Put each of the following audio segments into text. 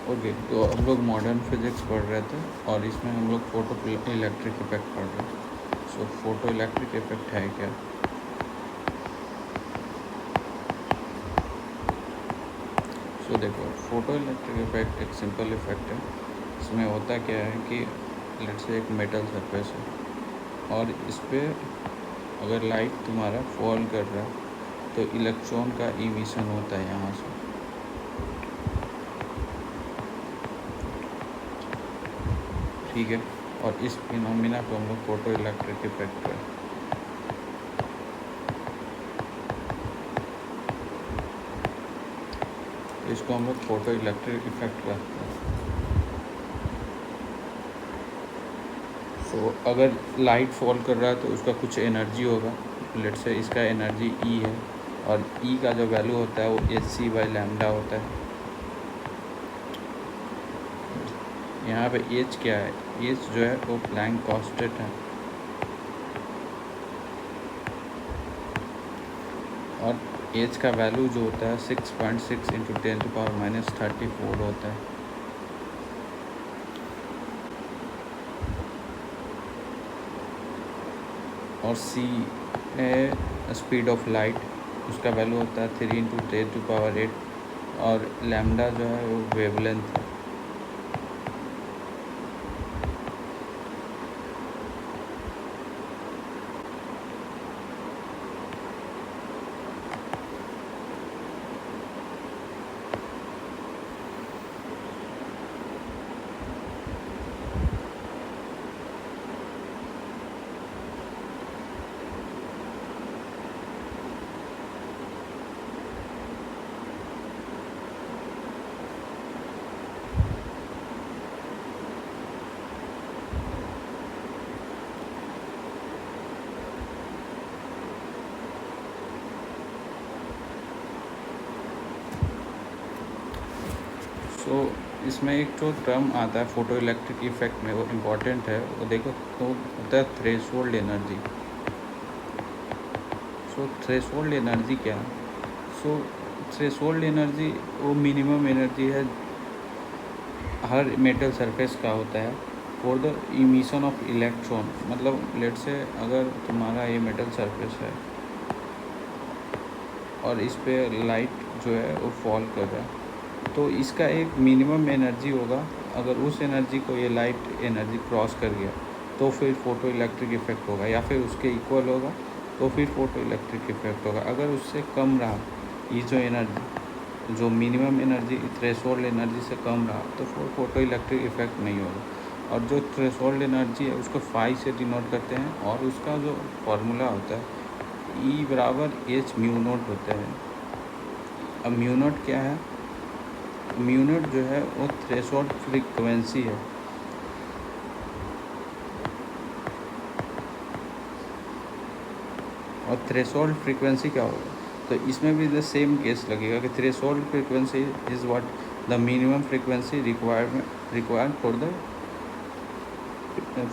Okay, तो हम लोग मॉडर्न फिजिक्स पढ़ रहे थे और इसमें हम लोग फोटो इलेक्ट्रिक इफेक्ट पढ़ रहे थे। सो फोटो इलेक्ट्रिक इफेक्ट है क्या? सो देखो, फोटो इलेक्ट्रिक इफेक्ट एक सिंपल इफेक्ट है। इसमें होता क्या है कि लेट्स से एक मेटल सरफेस है और इस पर अगर लाइट तुम्हारा फॉल कर रहा है तो इलेक्ट्रॉन का इमिशन होता है यहाँ से। ठीक है, और इस फिनोमिना को हम लोग फोटो इलेक्ट्रिक इफेक्ट करें। तो इसको हम लोग फोटो इलेक्ट्रिक इफेक्ट कहते हैं। सो अगर लाइट फॉल कर रहा है तो उसका कुछ एनर्जी होगा। लेट्स से इसका एनर्जी ई है और ई का जो वैल्यू होता है वो hc/λ होता है। यहाँ पे एच क्या है? एच जो है वो प्लैंक कांस्टेंट है और एच का वैल्यू जो होता है 6.6 × 10⁻34 होता है। और सी है स्पीड ऑफ लाइट, उसका वैल्यू होता है 3 × 10⁸ और लैम्डा जो है वो वेवलेंथ है। सो इसमें एक जो टर्म आता है फोटो इलेक्ट्रिक इफेक्ट में, वो इम्पॉर्टेंट है। वो देखो तो होता है थ्रेशोल्ड एनर्जी। सो थ्रेशोल्ड एनर्जी क्या है? सो थ्रेशोल्ड एनर्जी वो मिनिमम एनर्जी है हर मेटल सरफेस का होता है for the emission of electron. मतलब लेट से अगर तुम्हारा ये मेटल सरफेस है और इस पे लाइट जो है वो फॉल कर रहा है तो इसका एक मिनिमम एनर्जी होगा। अगर उस एनर्जी को ये लाइट एनर्जी क्रॉस कर गया तो फिर फोटो इलेक्ट्रिक इफेक्ट होगा, या फिर उसके इक्वल होगा तो फिर फोटो इलेक्ट्रिक इफेक्ट होगा। अगर उससे कम रहा ये जो एनर्जी, जो मिनिमम एनर्जी थ्रेशोल्ड एनर्जी से कम रहा तो फोटो इलेक्ट्रिक इफेक्ट नहीं होगा। और जो थ्रेशोल्ड एनर्जी है उसको फाई से डिनोट करते हैं और उसका जो फार्मूला होता है E=h/μ0 होता है। अब μ0 क्या है? μ0 जो है वो थ्रेशोल्ड फ्रीक्वेंसी है। और थ्रेशोल्ड फ्रीक्वेंसी क्या होगा? तो इसमें भी द सेम केस लगेगा कि threshold frequency is what the minimum frequency required for the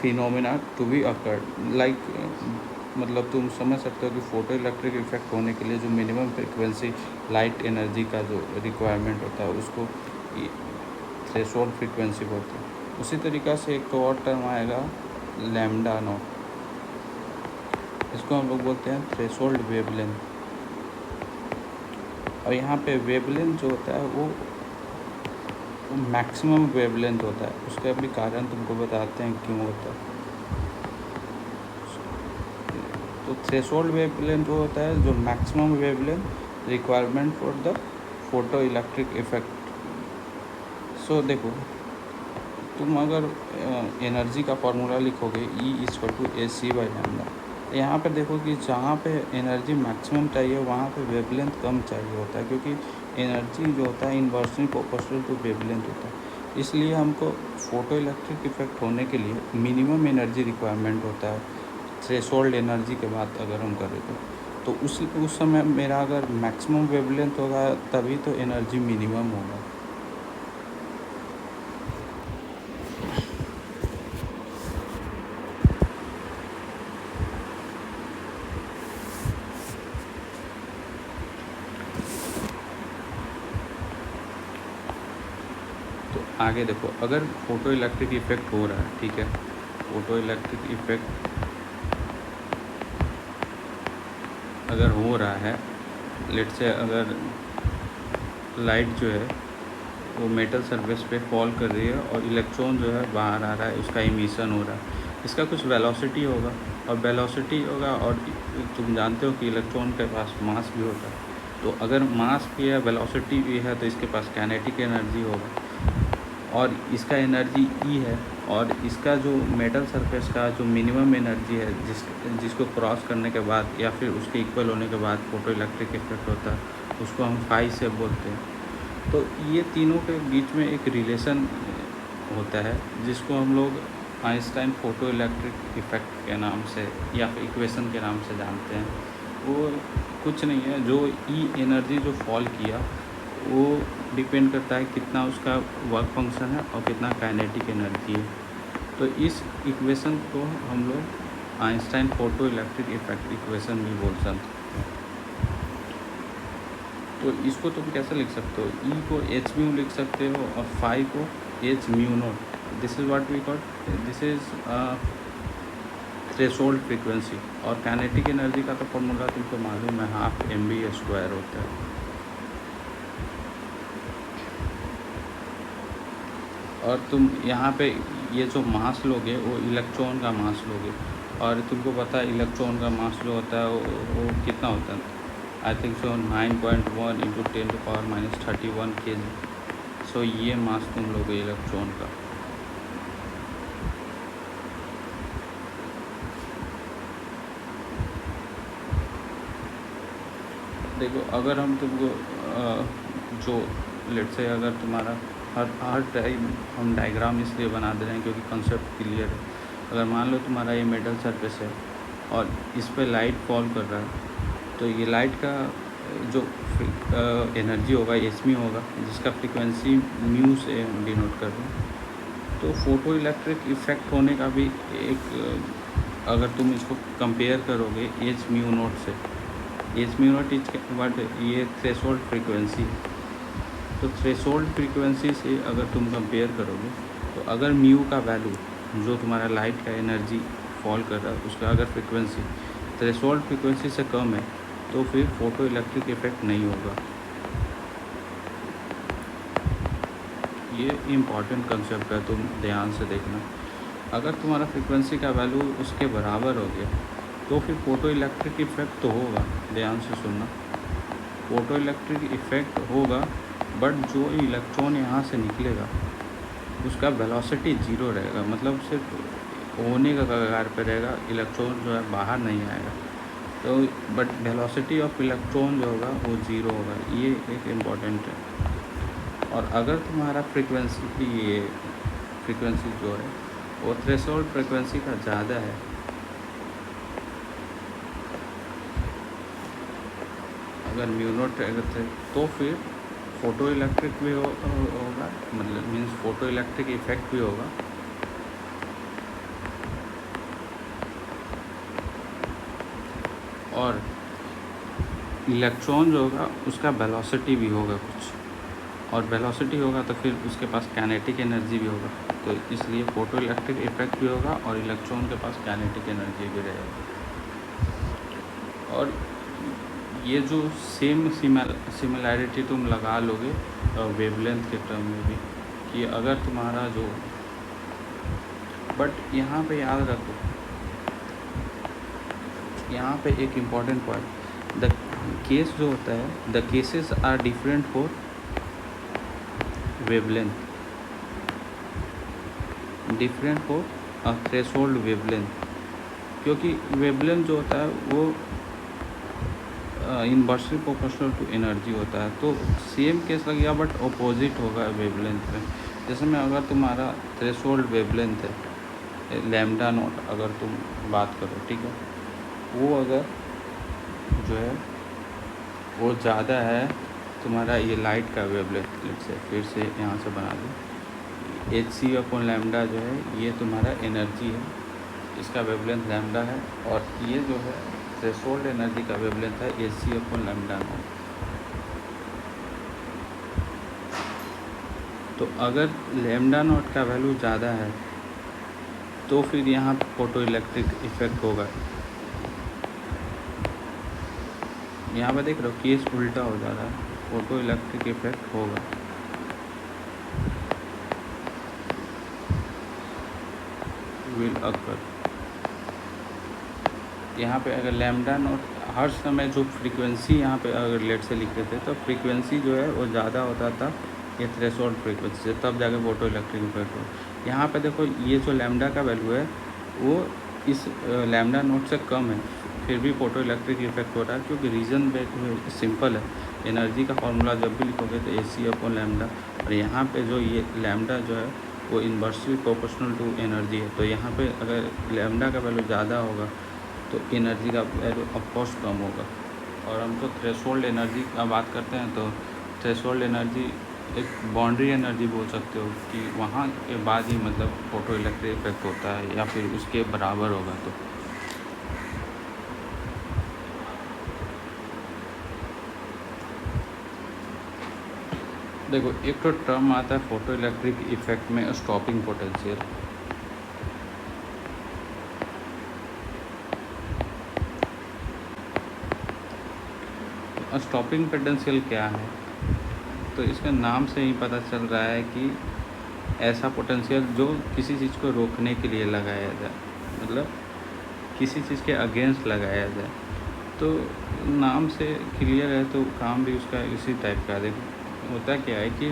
phenomena to be occurred. Like मतलब तुम समझ सकते हो कि फ़ोटो इलेक्ट्रिक इफेक्ट होने के लिए जो मिनिमम फ्रीक्वेंसी लाइट एनर्जी का जो रिक्वायरमेंट होता है उसको थ्रेशोल्ड फ्रीक्वेंसी बोलते हैं। उसी तरीक़ा से एक तो और टर्म आएगा लैम्डा नॉट, इसको हम लोग बोलते हैं थ्रेशोल्ड वेवलेंथ। और यहाँ पे वेवलेंथ जो होता है वो मैक्सिमम वेवलेंथ होता है। उसका भी कारण तुमको बताते हैं क्यों होता है। तो थ्रेशोल्ड वेवलेंथ वो होता है जो maximum wavelength requirement for the photoelectric effect. So देखो, तुम अगर एनर्जी का फार्मूला लिखोगे E=hc/λ, यहाँ पे देखो कि जहाँ पे एनर्जी मैक्सिमम चाहिए वहाँ पे वेवलेंथ कम चाहिए होता है, क्योंकि एनर्जी जो होता है इन्वर्सली प्रोपोर्शनल टू वेवलेंथ होता है। इसलिए हमको फ़ोटो इलेक्ट्रिक इफेक्ट होने के लिए मिनिमम एनर्जी रिक्वायरमेंट होता है थ्रेशोल्ड एनर्जी के बाद अगर हम करें तो उस समय मेरा अगर मैक्सिमम वेवलेंथ होगा तभी तो एनर्जी मिनिमम होगा। तो तो आगे देखो, अगर फोटो इलेक्ट्रिक इफेक्ट हो रहा है, ठीक है, फोटो इलेक्ट्रिक इफेक्ट अगर हो रहा है, लेट से अगर लाइट जो है वो मेटल सरफेस पे फॉल कर रही है और इलेक्ट्रॉन जो है बाहर आ रहा है, उसका इमिशन हो रहा है, इसका कुछ वेलोसिटी होगा, और वेलोसिटी होगा, और तुम जानते हो कि इलेक्ट्रॉन के पास मास भी होता है, तो अगर मास भी है, वेलोसिटी भी है, तो इसके पास काइनेटिक एनर्जी होगा, और इसका एनर्जी ई है, और इसका जो मेटल सरफेस का जो मिनिमम एनर्जी है जिसको क्रॉस करने के बाद या फिर उसके इक्वल होने के बाद फोटो इलेक्ट्रिक इफेक्ट होता है, उसको हम फाई से बोलते हैं। तो ये तीनों के बीच में एक रिलेशन होता है जिसको हम लोग आइंस्टाइन फोटो इलेक्ट्रिक इफेक्ट के नाम से या फिर इक्वेशन के नाम से जानते हैं। वो कुछ नहीं है, जो ई एनर्जी जो फॉल किया वो डिपेंड करता है कितना उसका वर्क फंक्शन है और कितना काइनेटिक एनर्जी है। तो इस इक्वेशन को हम लोग Einstein photo electric effect equation भी बोल सकते हैं। तो इसको तुम कैसे लिख सकते हो, ई को एच म्यू लिख सकते हो और फाई को H mu naught. This is what we call, this is threshold frequency. और काइनेटिक एनर्जी का तो फॉर्मूला तुमको मालूम है, हाफ एम बी स्क्वायर होता है। और तुम यहाँ पे ये जो मास लोगे वो इलेक्ट्रॉन का मास लोगे, और तुमको पता है इलेक्ट्रॉन का मास जो होता है वो कितना होता है, I think so 9.1 into 10⁻³ kg। सो ये मास तुम लोगे इलेक्ट्रॉन का। देखो, अगर हम तुमको जो लेट से अगर तुम्हारा हर टाइम हम डायग्राम इसलिए बना दे रहे हैं क्योंकि कंसेप्ट क्लियर है। अगर मान लो तुम्हारा ये मेटल सरफेस है और इस पे लाइट फॉल कर रहा है, तो ये लाइट का जो एनर्जी होगा एचमी होगा, जिसका फ्रीक्वेंसी म्यू से डिनोट कर रहे हैं। तो फोटो इलेक्ट्रिक इफेक्ट होने का भी एक, अगर तुम इसको कंपेयर करोगे एच म्यू नोट से, H mu note is but ये थ्रेशोल्ड फ्रीक्वेंसी। तो थ्रेशोल्ड फ्रीक्वेंसी से अगर तुम कंपेयर करोगे, तो अगर म्यू का वैल्यू जो तुम्हारा लाइट का एनर्जी फॉल कर रहा है उसका अगर फ्रीक्वेंसी थ्रेशोल्ड फ्रीक्वेंसी से कम है, तो फिर फोटो इलेक्ट्रिक इफेक्ट नहीं होगा। ये इम्पॉर्टेंट कंसेप्ट है, तुम ध्यान से देखना। अगर तुम्हारा फ्रीक्वेंसी का वैल्यू उसके बराबर हो गया तो फिर फोटो इलेक्ट्रिक इफेक्ट तो होगा। ध्यान से सुनना, फोटो इलेक्ट्रिक इफेक्ट होगा, बट जो इलेक्ट्रॉन यहाँ से निकलेगा उसका वेलोसिटी ज़ीरो रहेगा, मतलब सिर्फ होने का कगार पे रहेगा, इलेक्ट्रॉन जो है बाहर नहीं आएगा। तो बट वेलोसिटी ऑफ इलेक्ट्रॉन जो होगा वो ज़ीरो होगा, ये एक इम्पॉर्टेंट है। और अगर तुम्हारा फ्रीक्वेंसी जो है वो थ्रेशोल्ड फ्रीक्वेंसी का ज़्यादा है, अगर म्यू नॉट अगर तो फिर फोटो इलेक्ट्रिक भी होगा, मतलब मीन्स फोटो इलेक्ट्रिक इफेक्ट भी होगा। और इलेक्ट्रॉन जो होगा उसका वेलोसिटी भी होगा कुछ, और वेलोसिटी होगा तो फिर उसके पास काइनेटिक एनर्जी भी होगा। तो इसलिए फोटो इलेक्ट्रिक इफेक्ट भी होगा और इलेक्ट्रॉन के पास काइनेटिक एनर्जी भी रहेगा। और ये जो सिमिलैरिटी तुम लगा लोगे वेवलेंथ के टर्म में भी, कि अगर तुम्हारा जो, बट यहाँ पे याद रखो, यहाँ पे एक इम्पॉर्टेंट पॉइंट, द केस जो होता है, the cases are different for wavelength, different for a threshold wavelength, क्योंकि वेवलेंथ जो होता है वो इनवर्सली प्रोपोर्शनल टू एनर्जी होता है। तो सेम केस लग गया, बट अपोजिट होगा वेवलेंथ में। जैसे में अगर तुम्हारा थ्रेशोल्ड वेवलेंथ है लैम्डा नॉट, अगर तुम बात करो, ठीक है, वो अगर जो है वो ज़्यादा है तुम्हारा ये लाइट का वेवलेंथ से, फिर से यहाँ से बना दो, hc/λ जो है ये तुम्हारा एनर्जी है, इसका वेवलेंथ लैम्डा है, और ये जो है थ्रेशोल्ड एनर्जी का वेवलेंथ है hc/λ नॉट। तो अगर लैम्डा नॉट का वैल्यू ज़्यादा है तो फिर यहाँ फोटो इलेक्ट्रिक इफेक्ट होगा। यहाँ पर देख रहे हो केस उल्टा हो जा रहा है, फोटो इलेक्ट्रिक इफेक्ट होगा। Will occur. यहाँ पे अगर लैम्डा नॉट हर समय जो फ्रीक्वेंसी यहाँ पे अगर लेट से लिखते थे तो फ्रीक्वेंसी जो है वो ज़्यादा होता था ये थ्रेशोल्ड फ्रीक्वेंसी से, तब जाके फोटो इलेक्ट्रिक इफेक्ट हो। यहाँ पे देखो ये जो लैम्डा का वैल्यू है वो इस लैम्डा नॉट से कम है, फिर भी फोटो इलेक्ट्रिक इफेक्ट हो रहा है, क्योंकि रीज़न सिंपल है। एनर्जी का फॉर्मूला जब भी लिखोगे तो AC/λ, और यहाँ पे जो ये लैम्डा जो है वो इन्वर्सली प्रोपोर्शनल टू एनर्जी है। तो यहाँ पे अगर लैम्डा का वैल्यू ज़्यादा होगा तो एनर्जी का वैल्यू ऑफकोर्स कम होगा। और हम तो थ्रेशोल्ड एनर्जी का बात करते हैं, तो थ्रेशोल्ड एनर्जी एक बाउंड्री एनर्जी बोल सकते हो कि वहाँ के बाद ही मतलब फोटो इलेक्ट्रिक इफेक्ट होता है या फिर उसके बराबर होगा। तो देखो एक तो टर्म आता है फोटो इलेक्ट्रिक इफेक्ट में स्टॉपिंग पोटेंशियल। स्टॉपिंग पोटेंशियल क्या है, तो इसका नाम से ही पता चल रहा है कि ऐसा पोटेंशियल जो किसी चीज़ को रोकने के लिए लगाया जाए, मतलब किसी चीज़ के अगेंस्ट लगाया जाए। तो नाम से क्लियर है, तो काम भी उसका इसी टाइप का। देखो होता क्या है कि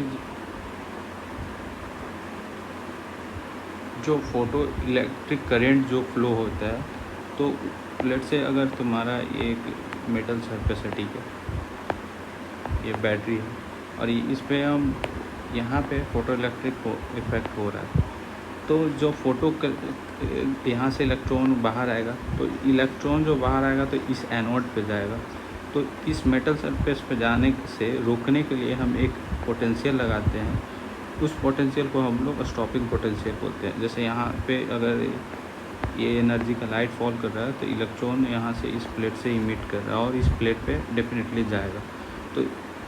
जो फोटो इलेक्ट्रिक करंट जो फ्लो होता है, तो लेट से अगर तुम्हारा एक मेटल सरफेस है, ठीक है, ये बैटरी है, और इस पे हम यहाँ पे फोटो इलेक्ट्रिक इफेक्ट हो रहा है, तो जो फोटो यहाँ से इलेक्ट्रॉन बाहर आएगा, तो इलेक्ट्रॉन जो बाहर आएगा तो इस एनोड पे जाएगा। तो इस मेटल सरफेस पे जाने से रोकने के लिए हम एक पोटेंशियल लगाते हैं, उस पोटेंशियल को हम लोग स्टॉपिंग पोटेंशियल बोलते हैं। जैसे यहाँ पे अगर ये एनर्जी का लाइट फॉल कर रहा है तो इलेक्ट्रॉन यहाँ से इस प्लेट से इमिट कर रहा है और इस प्लेट पे डेफिनेटली जाएगा। तो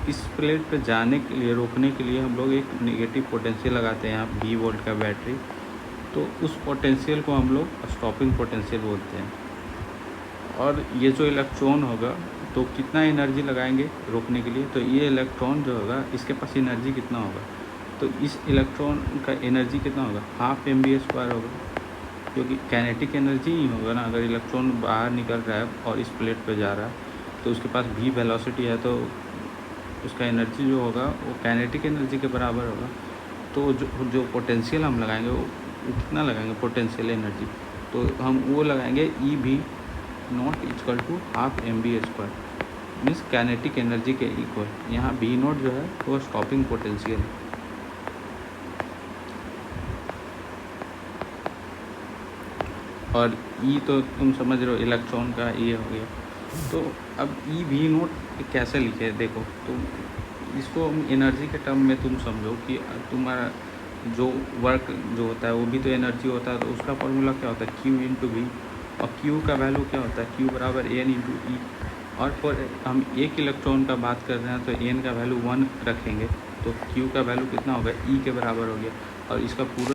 इस प्लेट पे जाने के लिए, रोकने के लिए हम लोग एक नेगेटिव पोटेंशियल लगाते हैं यहाँ V वोल्ट का बैटरी, तो उस पोटेंशियल को हम लोग स्टॉपिंग पोटेंशियल बोलते हैं। और ये जो इलेक्ट्रॉन होगा तो कितना एनर्जी लगाएंगे रोकने के लिए, तो ये इलेक्ट्रॉन जो होगा इसके पास एनर्जी कितना होगा, तो इस इलेक्ट्रॉन का एनर्जी कितना होगा, ½ mv² होगा, क्योंकि काइनेटिक एनर्जी ही होगा ना। अगर इलेक्ट्रॉन बाहर निकल रहा है और इस प्लेट पे जा रहा है तो उसके पास v वेलोसिटी है, तो उसका एनर्जी जो होगा वो काइनेटिक एनर्जी के बराबर होगा। तो जो पोटेंशियल हम लगाएंगे वो कितना लगाएंगे पोटेंशियल एनर्जी, तो हम वो लगाएंगे EV0 = ½ mv², means kinetic energy के इक्वल। यहाँ V0 जो है वो स्टॉपिंग पोटेंशियल है। और E तो तुम समझ रहे हो इलेक्ट्रॉन का ये हो गया। तो अब EV0 कैसे लिखे, देखो तो इसको एनर्जी के टर्म में तुम समझो कि तुम्हारा जो वर्क जो होता है वो भी तो एनर्जी होता है, तो उसका फॉर्मूला क्या होता है Q/V, और Q का वैल्यू क्या होता है Q = N/E। और फिर हम एक इलेक्ट्रॉन का बात कर रहे हैं तो N का वैल्यू 1 रखेंगे, तो Q का वैल्यू कितना होगा E के बराबर हो गया। और इसका पूरा